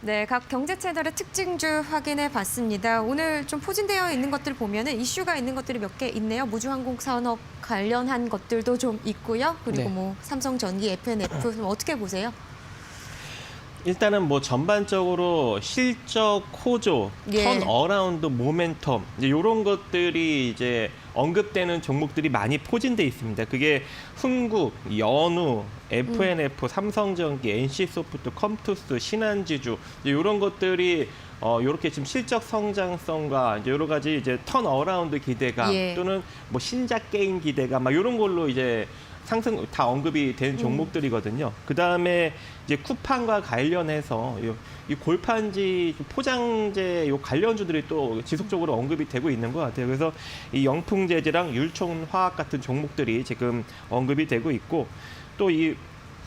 네, 각 경제 채널의 특징주 확인해 봤습니다. 오늘 좀 포진되어 있는 것들 보면은 이슈가 있는 것들이 몇 개 있네요. 무주항공 산업 관련한 것들도 좀 있고요. 그리고 네. 뭐 삼성전기, FNF 좀 어떻게 보세요? 일단은 뭐 전반적으로 실적 호조, 예. 턴 어라운드 모멘텀 이제 이런 것들이 이제 언급되는 종목들이 많이 포진돼 있습니다. 그게 훈국, 연우, FNF, 삼성전기, NC소프트, 컴투스, 신한지주 이런 것들이 이렇게 지금 실적 성장성과 이제 여러 가지 이제 턴 어라운드 기대감 예. 또는 뭐 신작 게임 기대감 막 이런 걸로 이제 상승 다 언급이 된 종목들이거든요. 그 다음에 이제 쿠팡과 관련해서 이 골판지 포장재 요 관련주들이 또 지속적으로 언급이 되고 있는 것 같아요. 그래서 이 영풍재재랑 율촌화학 같은 종목들이 지금 언급이 되고 있고 또 이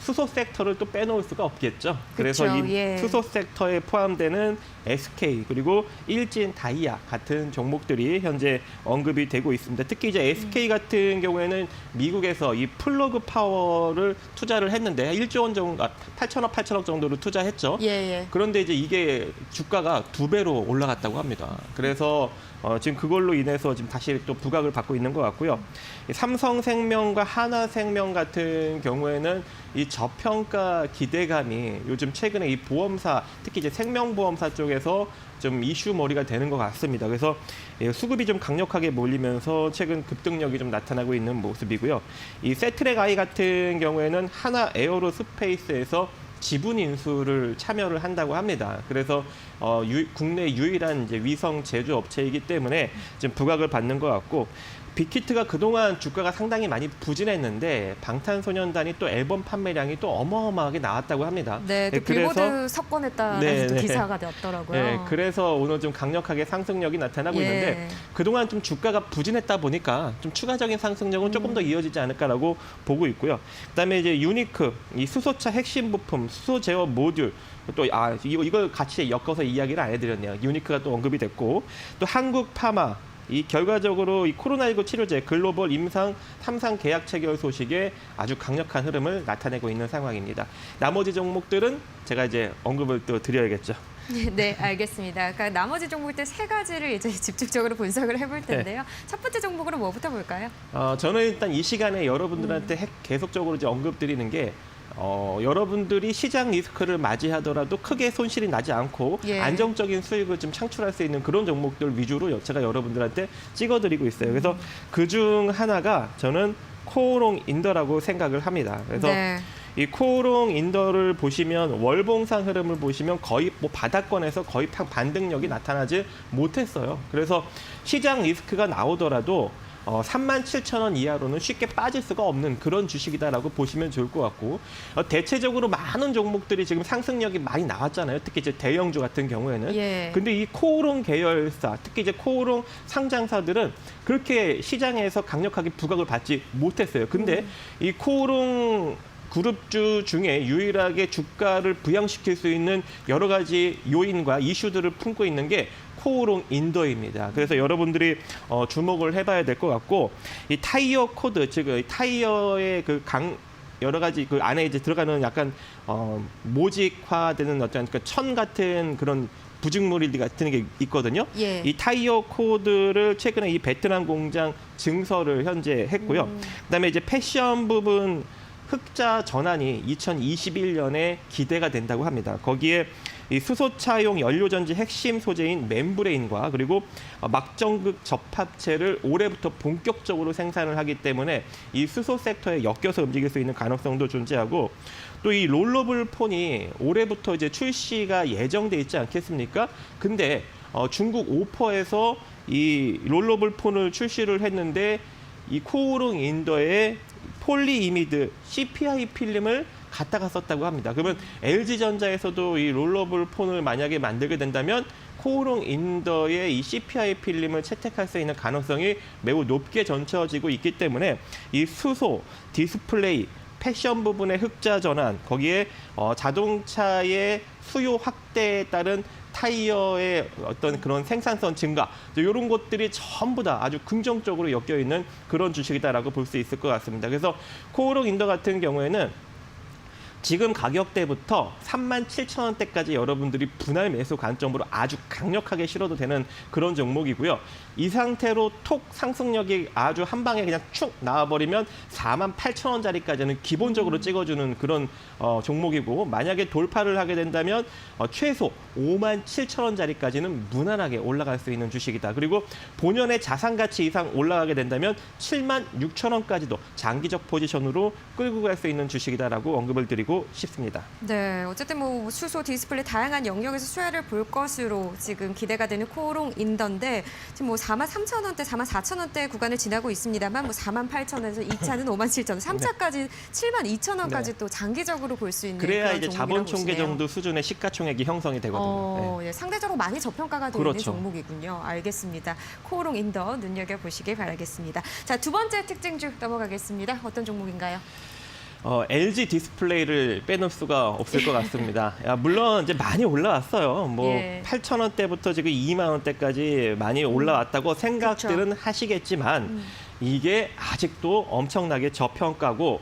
수소 섹터를 또 빼놓을 수가 없겠죠. 그래서 그쵸, 이 예. 수소 섹터에 포함되는 SK 그리고 일진 다이아 같은 종목들이 현재 언급이 되고 있습니다. 특히 이제 SK 같은 경우에는 미국에서 이 플러그 파워를 투자를 했는데 1조 원 정도, 8천억 정도를 투자했죠. 예, 예. 그런데 이제 이게 주가가 2배로 올라갔다고 합니다. 그래서 지금 그걸로 인해서 지금 다시 또 부각을 받고 있는 것 같고요. 이 삼성생명과 하나생명 같은 경우에는 이 저평가 기대감이 요즘 최근에 이 보험사, 특히 이제 생명보험사 쪽에서 좀 이슈머리가 되는 것 같습니다. 그래서 수급이 좀 강력하게 몰리면서 최근 급등력이 좀 나타나고 있는 모습이고요. 이 세트랙 아이 같은 경우에는 하나 에어로스페이스에서 지분 인수를 참여를 한다고 합니다. 그래서 국내 유일한 이제 위성 제조 업체이기 때문에 지금 부각을 받는 것 같고 빅히트가 그동안 주가가 상당히 많이 부진했는데 방탄소년단이 또 앨범 판매량이 또 어마어마하게 나왔다고 합니다. 네, 또 빌보드 석권했다라는 네, 또 네. 기사가 되었더라고요. 네, 그래서 오늘 좀 강력하게 상승력이 나타나고 예. 있는데 그동안 좀 주가가 부진했다 보니까 좀 추가적인 상승력은 조금 더 이어지지 않을까라고 보고 있고요. 그다음에 이제 유니크, 이 수소차 핵심 부품, 수소 제어 모듈 또 이걸 같이 엮어서 이야기를 안 해드렸네요. 유니크가 또 언급이 됐고 또 한국 파마 이 결과적으로 이 코로나19 치료제 글로벌 임상 3상 계약 체결 소식에 아주 강력한 흐름을 나타내고 있는 상황입니다. 나머지 종목들은 제가 이제 언급을 또 드려야겠죠. 네, 알겠습니다. 그러니까 나머지 종목들 세 가지를 이제 집중적으로 분석을 해볼 텐데요. 첫 번째 종목으로 뭐부터 볼까요? 저는 일단 이 시간에 여러분들한테 계속적으로 이제 언급드리는 게 여러분들이 시장 리스크를 맞이하더라도 크게 손실이 나지 않고 예. 안정적인 수익을 좀 창출할 수 있는 그런 종목들 위주로 제가 여러분들한테 찍어드리고 있어요. 그래서 그중 하나가 저는 코오롱 인더라고 생각을 합니다. 그래서 네. 이 코오롱 인더를 보시면 월봉상 흐름을 보시면 거의 뭐 바닥권에서 거의 반등력이 나타나지 못했어요. 그래서 시장 리스크가 나오더라도 37,000원 이하로는 쉽게 빠질 수가 없는 그런 주식이다라고 보시면 좋을 것 같고 대체적으로 많은 종목들이 지금 상승력이 많이 나왔잖아요. 특히 이제 대형주 같은 경우에는. 예. 근데 이 코오롱 계열사, 특히 이제 코오롱 상장사들은 그렇게 시장에서 강력하게 부각을 받지 못했어요. 근데 이 코오롱 그룹주 중에 유일하게 주가를 부양시킬 수 있는 여러 가지 요인과 이슈들을 품고 있는 게 코오롱 인더입니다. 그래서 여러분들이 주목을 해봐야 될 것 같고 이 타이어 코드, 즉 타이어의 여러 가지 그 안에 이제 들어가는 약간 모직화되는 어떤 천 같은 그런 부직물이 같은 게 있거든요. 예. 이 타이어 코드를 최근에 이 베트남 공장 증설을 현재 했고요. 그다음에 이제 패션 부분 흑자 전환이 2021년에 기대가 된다고 합니다. 거기에 이 수소차용 연료전지 핵심 소재인 멤브레인과 그리고 막정극 접합체를 올해부터 본격적으로 생산을 하기 때문에 이 수소 섹터에 엮여서 움직일 수 있는 가능성도 존재하고 또 이 롤러블 폰이 올해부터 이제 출시가 예정돼 있지 않겠습니까? 근데 중국 오퍼에서 이 롤러블 폰을 출시를 했는데 이 코오롱 인더의 폴리이미드 CPI 필름을 갖다가 썼다고 합니다. 그러면 LG전자에서도 이 롤러블 폰을 만약에 만들게 된다면 코오롱 인더의 이 CPI 필름을 채택할 수 있는 가능성이 매우 높게 전쳐지고 있기 때문에 이 수소, 디스플레이, 패션 부분의 흑자 전환, 거기에 자동차의 수요 확대에 따른 타이어의 어떤 그런 생산성 증가 이런 것들이 전부 다 아주 긍정적으로 엮여 있는 그런 주식이다라고 볼 수 있을 것 같습니다. 그래서 코오롱 인더 같은 경우에는 지금 가격대부터 37,000원대까지 여러분들이 분할 매수 관점으로 아주 강력하게 실어도 되는 그런 종목이고요. 이 상태로 톡 상승력이 아주 한 방에 그냥 축 나와버리면 48,000원짜리까지는 기본적으로 찍어주는 그런 종목이고, 만약에 돌파를 하게 된다면 최소 57,000원짜리까지는 무난하게 올라갈 수 있는 주식이다. 그리고 본연의 자산 가치 이상 올라가게 된다면 76,000원까지도 장기적 포지션으로 끌고 갈 수 있는 주식이다라고 언급을 드리고 싶습니다. 네, 어쨌든 뭐 수소, 디스플레이 다양한 영역에서 수혜를 볼 것으로 지금 기대가 되는 코오롱 인더인데, 지금 뭐 43,000원대, 44,000원대 구간을 지나고 있습니다만, 뭐 48,000원에서 2차는 57,000원, 3차까지 72,000원까지 네. 또 장기적으로 볼 수 있는 그래야 그런 이제 종목이라고 자본총계 보시네요. 정도 수준의 시가총액이 형성이 되거든요. 네. 예, 상대적으로 많이 저평가가 되어 그렇죠. 있는 종목이군요. 알겠습니다. 코오롱 인더 눈여겨보시길 바라겠습니다. 자, 두 번째 특징주 넘어가겠습니다. 어떤 종목인가요? LG 디스플레이를 빼놓을 수가 없을 것 같습니다. 물론 이제 많이 올라왔어요. 뭐 예. 8,000원대부터 지금 2만 원대까지 많이 올라왔다고 생각들은 하시겠지만 이게 아직도 엄청나게 저평가고,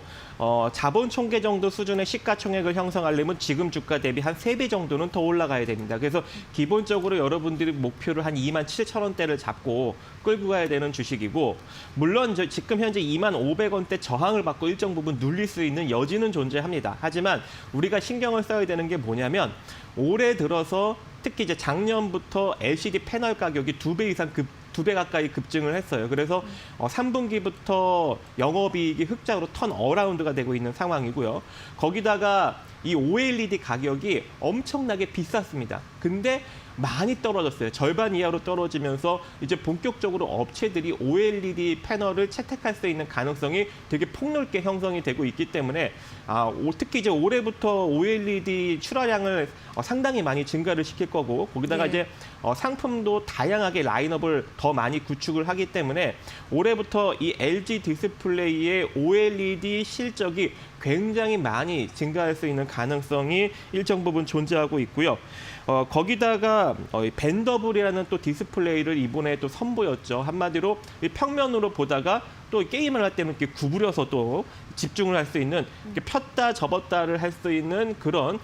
자본 총계 정도 수준의 시가총액을 형성하려면 지금 주가 대비 한 3배 정도는 더 올라가야 됩니다. 그래서 기본적으로 여러분들이 목표를 한 27,000원대를 잡고 끌고 가야 되는 주식이고, 물론 지금 현재 25,500원대 저항을 받고 일정 부분 눌릴 수 있는 여지는 존재합니다. 하지만 우리가 신경을 써야 되는 게 뭐냐면, 올해 들어서 특히 이제 작년부터 LCD 패널 가격이 2배 이상 2배 가까이 급증을 했어요. 그래서 3분기부터 영업이익이 흑자로 턴 어라운드가 되고 있는 상황이고요. 거기다가 이 OLED 가격이 엄청나게 비쌌습니다. 근데 많이 떨어졌어요. 절반 이하로 떨어지면서 이제 본격적으로 업체들이 OLED 패널을 채택할 수 있는 가능성이 되게 폭넓게 형성이 되고 있기 때문에 특히 이제 올해부터 OLED 출하량을 상당히 많이 증가를 시킬 거고, 거기다가 이제 상품도 다양하게 라인업을 더 많이 구축을 하기 때문에 올해부터 이 LG 디스플레이의 OLED 실적이 굉장히 많이 증가할 수 있는 가능성이 일정 부분 존재하고 있고요. 거기다가 벤더블이라는 또 디스플레이를 이번에 또 선보였죠. 한마디로 이 평면으로 보다가 또 게임을 할 때는 이렇게 구부려서 또 집중을 할 수 있는, 이렇게 폈다 접었다를 할 수 있는 그런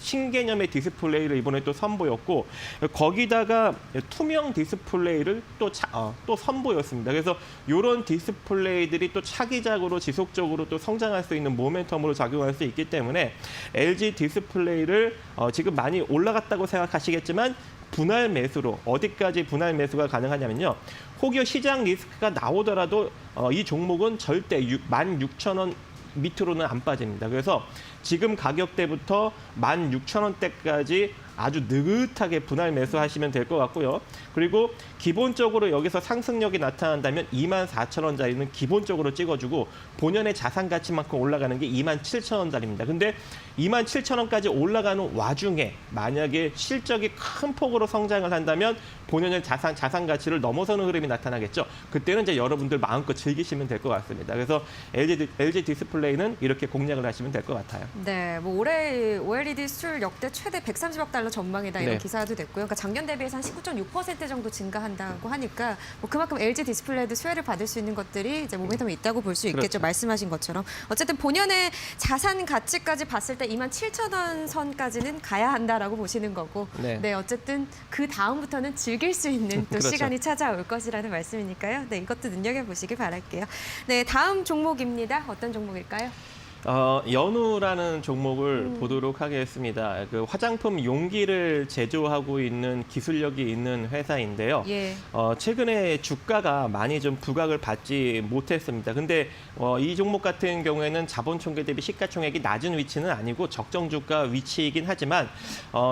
신개념의 디스플레이를 이번에 또 선보였고, 거기다가 투명 디스플레이를 또 선보였습니다. 그래서 이런 디스플레이들이 또 차기작으로 지속적으로 또 성장할 수 있는 모멘텀으로 작용할 수 있기 때문에 LG 디스플레이를 지금 많이 올라갔다고 생각하시겠지만, 분할 매수로 어디까지 분할 매수가 가능하냐면요. 혹여 시장 리스크가 나오더라도 이 종목은 절대 16,000원 밑으로는 안 빠집니다. 그래서 지금 가격대부터 16,000원대까지 아주 느긋하게 분할 매수하시면 될 것 같고요. 그리고 기본적으로 여기서 상승력이 나타난다면 24,000원짜리는 기본적으로 찍어주고, 본연의 자산 가치만큼 올라가는 게 27,000원짜리입니다. 근데 27,000원까지 올라가는 와중에 만약에 실적이 큰 폭으로 성장을 한다면 본연의 자산 가치를 넘어서는 흐름이 나타나겠죠. 그때는 이제 여러분들 마음껏 즐기시면 될 것 같습니다. 그래서 LG 디스플레이는 이렇게 공략을 하시면 될 것 같아요. 네, 뭐 올해 OLED 수출 역대 최대 130억 달러 전망이다 이런 네. 기사도 됐고요. 그러니까 작년 대비해서 한 19.6% 정도 증가한다고 하니까 뭐 그만큼 LG 디스플레이도 수혜를 받을 수 있는 것들이 이제 모멘텀이 있다고 볼 수 있겠죠. 그렇죠. 말씀하신 것처럼 어쨌든 본연의 자산 가치까지 봤을 때 27,000원 선까지는 가야 한다라고 보시는 거고, 네. 어쨌든 그 다음부터는 즐길 수 있는 또 그렇죠. 시간이 찾아올 것이라는 말씀이니까요. 네, 이것도 눈여겨 보시길 바랄게요. 네, 다음 종목입니다. 어떤 종목일까요? 연우라는 종목을 보도록 하겠습니다. 그 화장품 용기를 제조하고 있는 기술력이 있는 회사인데요. 예. 최근에 주가가 많이 좀 부각을 받지 못했습니다. 근데 이 종목 같은 경우에는 자본총계 대비 시가총액이 낮은 위치는 아니고 적정 주가 위치이긴 하지만,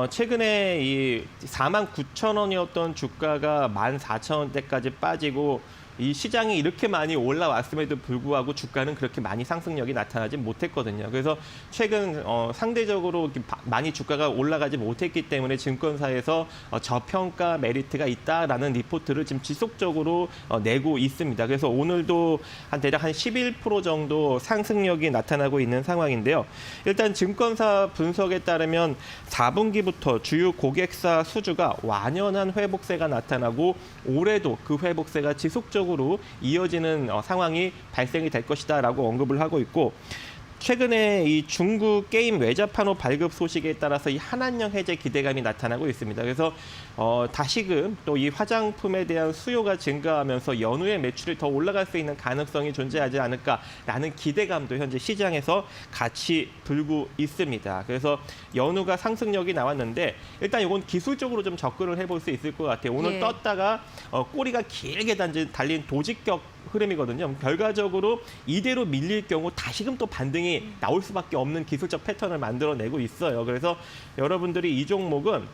최근에 이 49,000원이었던 주가가 14,000원대까지 빠지고, 이 시장이 이렇게 많이 올라왔음에도 불구하고 주가는 그렇게 많이 상승력이 나타나지 못했거든요. 그래서 최근 상대적으로 많이 주가가 올라가지 못했기 때문에 증권사에서 저평가 메리트가 있다라는 리포트를 지금 지속적으로 내고 있습니다. 그래서 오늘도 대략 한 11% 정도 상승력이 나타나고 있는 상황인데요. 일단 증권사 분석에 따르면 4분기부터 주요 고객사 수주가 완연한 회복세가 나타나고, 올해도 그 회복세가 지속적으로 이어지는 상황이 발생이 될 것이다라고 언급을 하고 있고, 최근에 이 중국 게임 외자판호 발급 소식에 따라서 이 한한령 해제 기대감이 나타나고 있습니다. 그래서 다시금 또 이 화장품에 대한 수요가 증가하면서 연후에 매출이 더 올라갈 수 있는 가능성이 존재하지 않을까라는 기대감도 현재 시장에서 같이 불고 있습니다. 그래서 연후가 상승력이 나왔는데 일단 이건 기술적으로 좀 접근을 해볼 수 있을 것 같아요. 오늘 예. 떴다가 꼬리가 길게 달린 도직격 흐름이거든요. 결과적으로 이대로 밀릴 경우 다시금 또 반등이 나올 수밖에 없는 기술적 패턴을 만들어내고 있어요. 그래서 여러분들이 이 종목은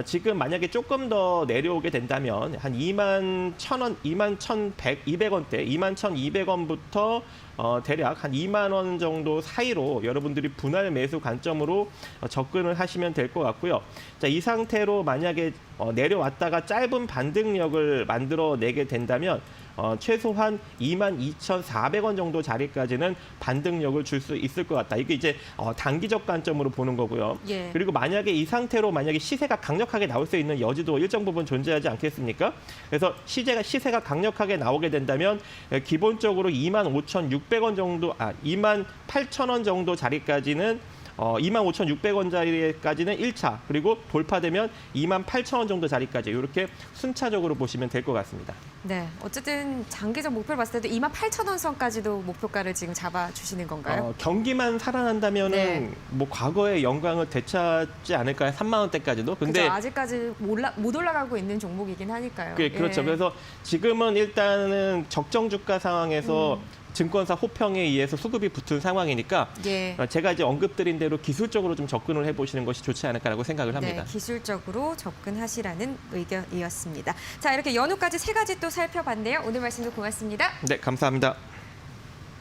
지금 만약에 조금 더 내려오게 된다면 한 21,000원, 21,200원대, 21,200원부터 대략 한 2만 원 정도 사이로 여러분들이 분할 매수 관점으로 접근을 하시면 될 것 같고요. 자, 이 상태로 만약에 내려왔다가 짧은 반등력을 만들어내게 된다면 최소한 22,400원 정도 자리까지는 반등력을 줄 수 있을 것 같다. 이게 이제 단기적 관점으로 보는 거고요. 예. 그리고 만약에 이 상태로 만약에 시세가 강력하게 나올 수 있는 여지도 일정 부분 존재하지 않겠습니까? 그래서 시세가 강력하게 나오게 된다면 기본적으로 25,600원 정도, 28,000원 정도 자리까지는 25,600원 자리까지는 1차, 그리고 돌파되면 28,000원 정도 자리까지 이렇게 순차적으로 보시면 될 것 같습니다. 네, 어쨌든 장기적 목표를 봤을 때도 28,000원 선까지도 목표가를 지금 잡아주시는 건가요? 경기만 살아난다면은 네. 뭐 과거의 영광을 되찾지 않을까요? 3만 원대까지도. 근데 그죠, 아직까지 못 올라가고 있는 종목이긴 하니까요. 그렇죠. 예. 그래서 지금은 일단은 적정 주가 상황에서 증권사 호평에 의해서 수급이 붙은 상황이니까 예. 제가 이제 언급드린 대로 기술적으로 좀 접근을 해보시는 것이 좋지 않을까라고 생각을 합니다. 네, 기술적으로 접근하시라는 의견이었습니다. 자, 이렇게 연후까지 세 가지 또 살펴봤네요. 오늘 말씀도 고맙습니다. 네, 감사합니다.